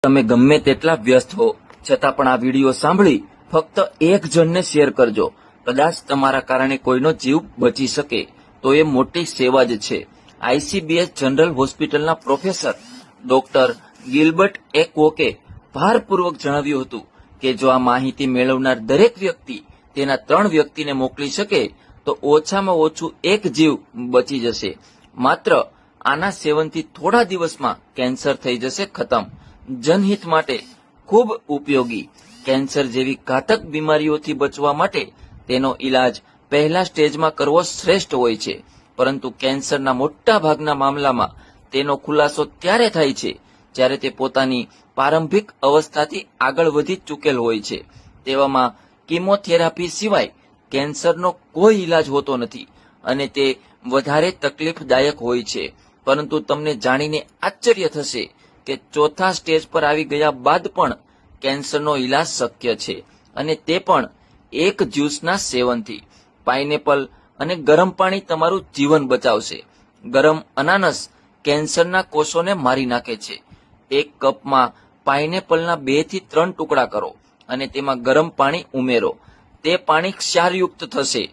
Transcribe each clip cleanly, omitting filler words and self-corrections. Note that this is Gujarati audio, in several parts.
તમે ગમે તેટલા વ્યસ્ત હો છતાં પણ આ વિડીયો સાંભળી ફક્ત એક જણને શેર કરજો. કદાચ તમારા કારણે કોઈનો જીવ બચી શકે તો એ મોટી સેવા જ છે. આઈસીબીએસ જનરલ હોસ્પિટલના પ્રોફેસર ડોક્ટર ગિલબર્ટ એકવોકે ભારપૂર્વક જણાવ્યું હતું કે જો આ માહિતી મેળવનાર દરેક વ્યક્તિ તેના 3 વ્યક્તિને મોકલી શકે તો ઓછામાં ઓછું એક જીવ બચી જશે. માત્ર આના સેવનથી થોડા દિવસમાં કેન્સર થઈ જશે ખતમ. જનહિત માટે ખૂબ ઉપયોગી. કેન્સર જેવી ઘાતક બીમારીઓથી બચવા માટે તેનો ઈલાજ પહેલા સ્ટેજમાં કરવો શ્રેષ્ઠ હોય છે, પરંતુ કેન્સરના મોટા ભાગના મામલામાં તેનો ખુલાસો ત્યારે થાય છે જ્યારે તે પોતાની પ્રારંભિક અવસ્થાથી આગળ વધી ચૂકેલ હોય છે. તેવામાં કીમોથેરાપી સિવાય કેન્સરનો કોઈ ઈલાજ હોતો નથી અને તે વધારે તકલીફદાયક હોય છે. પરંતુ તમને જાણીને આશ્ચર્ય થશે કે ચોથા સ્ટેજ પર આવી ગયા બાદ પણ કેન્સરનો ઈલાજ શક્ય છે, અને તે પણ એક જ્યુસના સેવનથી. પાઇનેપલ અને ગરમ પાણી તમારું જીવન બચાવશે. ગરમ અનાનસ કેન્સરના કોષોને મારી નાખે છે. એક કપમાં પાઇનેપલના 2 થી 3 ટુકડા કરો અને તેમાં ગરમ પાણી ઉમેરો. તે પાણી ક્ષારયુક્ત થશે.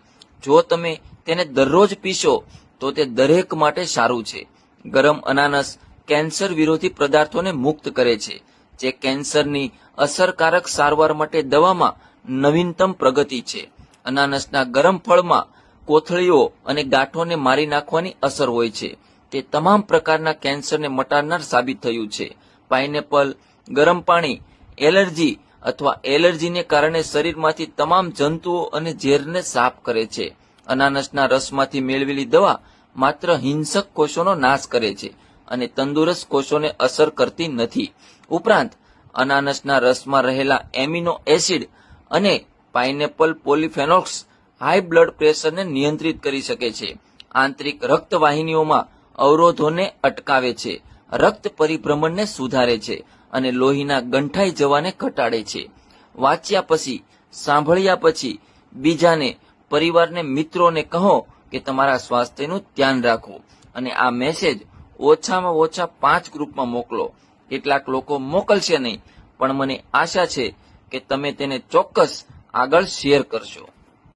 જો તમે તેને દરરોજ પીશો તો તે દરેક માટે સારું છે. ગરમ અનાનસ કેન્સર વિરોધી પદાર્થોને મુક્ત કરે છે, જે કેન્સરની અસરકારક સારવાર માટે દવામાં નવીનતમ પ્રગતિ છે. અનાનસના ગરમ ફળમાં કોથળીઓ અને ગાંઠોને મારી નાખવાની અસર હોય છે. તે તમામ પ્રકારના કેન્સરને મટાડનાર સાબિત થયું છે. પાઇનેપલ ગરમ પાણી એલર્જી અથવા એલર્જીને કારણે શરીરમાંથી તમામ જંતુઓ અને ઝેરને સાફ કરે છે. અનાનસના રસમાંથી મેળવેલી દવા માત્ર હિંસક કોષોનો નાશ કરે છે અને તંદુરસ્ત કોષોને અસર કરતી નથી. ઉપરાંત અનાનસના રસમાં રહેલા એમિનો એસિડ અને પાઇનેપલ પોલિફેનોલ્સ હાઈ બ્લડ પ્રેશરને નિયંત્રિત કરી શકે છે. આંતરિક રક્તવાહિનીઓમાં અવરોધોને અટકાવે છે, રક્ત પરિભ્રમણને સુધારે છે અને લોહીના ગંઠાઈ જવાને ઘટાડે છે. વાંચ્યા પછી, સાંભળ્યા પછી બીજાને, પરિવારને, મિત્રોને કહો કે તમારા સ્વાસ્થ્યનું ધ્યાન રાખો અને આ મેસેજ ઓછામાં ઓછા 5 ગ્રુપમાં મોકલો. કેટલાક લોકો મોકલશે નહીં, પણ મને આશા છે કે તમે તેને ચોક્કસ આગળ શેર કરશો.